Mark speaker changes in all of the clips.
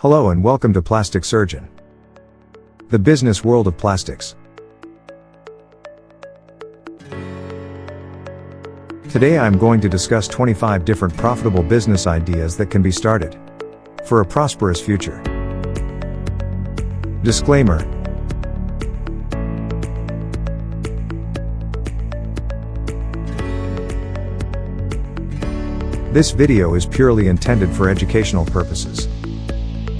Speaker 1: Hello and welcome to Plastic Surgeon, the business world of plastics. Today I'm going to discuss 25 different profitable business ideas that can be started for a prosperous future. Disclaimer: this video is purely intended for educational purposes.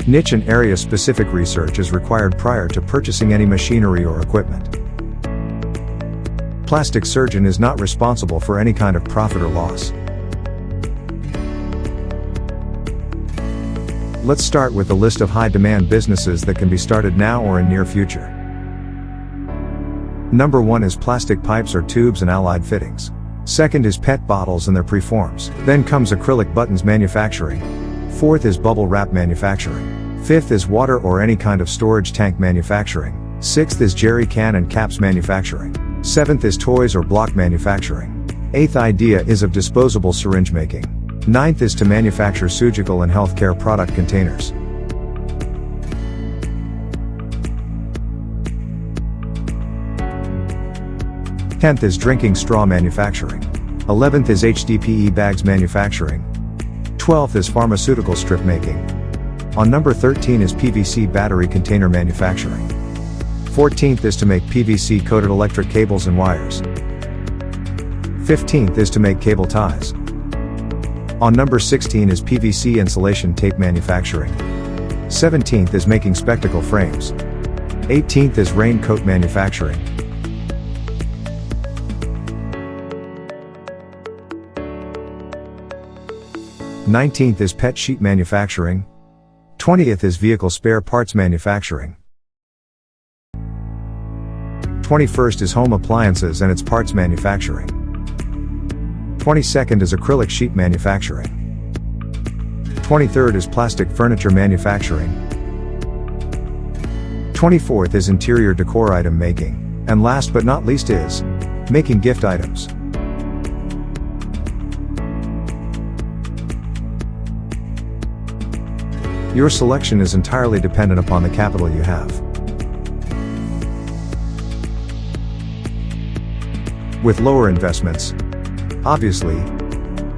Speaker 1: Niche and area-specific research is required prior to purchasing any machinery or equipment. Plastic Surgeon is not responsible for any kind of profit or loss. Let's start with a list of high-demand businesses that can be started now or in near future. Number 1 is plastic pipes or tubes and allied fittings. Second is PET bottles and their preforms. Then comes acrylic buttons manufacturing. Fourth is bubble wrap manufacturing. Fifth is water or any kind of storage tank manufacturing. Sixth is jerry can and caps manufacturing. Seventh is toys or block manufacturing. Eighth idea is of disposable syringe making. Ninth is to manufacture surgical and healthcare product containers. Tenth is drinking straw manufacturing. 11th is HDPE bags manufacturing. 12th is pharmaceutical strip making. On number 13 is PVC battery container manufacturing. 14th is to make PVC coated electric cables and wires. 15th is to make cable ties. On number 16 is PVC insulation tape manufacturing. 17th is making spectacle frames. 18th is raincoat manufacturing. 19th is PET sheet manufacturing. 20th is vehicle spare parts manufacturing. 21st is home appliances and its parts manufacturing. 22nd is acrylic sheet manufacturing. 23rd is plastic furniture manufacturing. 24th is interior decor item making. And last but not least is making gift items. Your selection is entirely dependent upon the capital you have. With lower investments, obviously,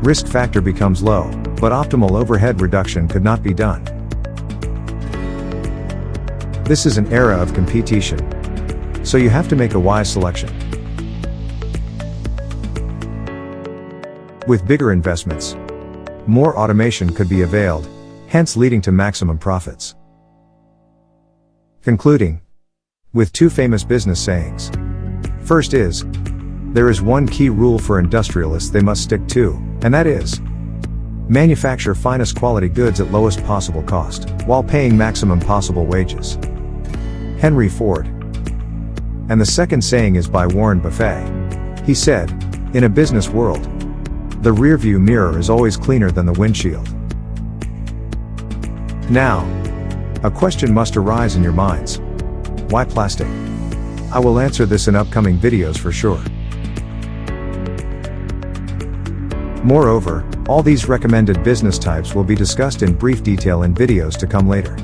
Speaker 1: risk factor becomes low, but optimal overhead reduction could not be done. This is an era of competition, so you have to make a wise selection. With bigger investments, more automation could be availed, hence leading to maximum profits. Concluding with two famous business sayings. First is, there is one key rule for industrialists they must stick to, and that is, manufacture finest quality goods at lowest possible cost, while paying maximum possible wages. Henry Ford. And the second saying is by Warren Buffett. He said, in a business world, the rearview mirror is always cleaner than the windshield. Now, a question must arise in your minds. Why plastic? I will answer this in upcoming videos for sure. Moreover, all these recommended business types will be discussed in brief detail in videos to come later.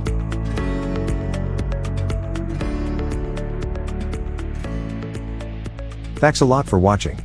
Speaker 1: Thanks a lot for watching.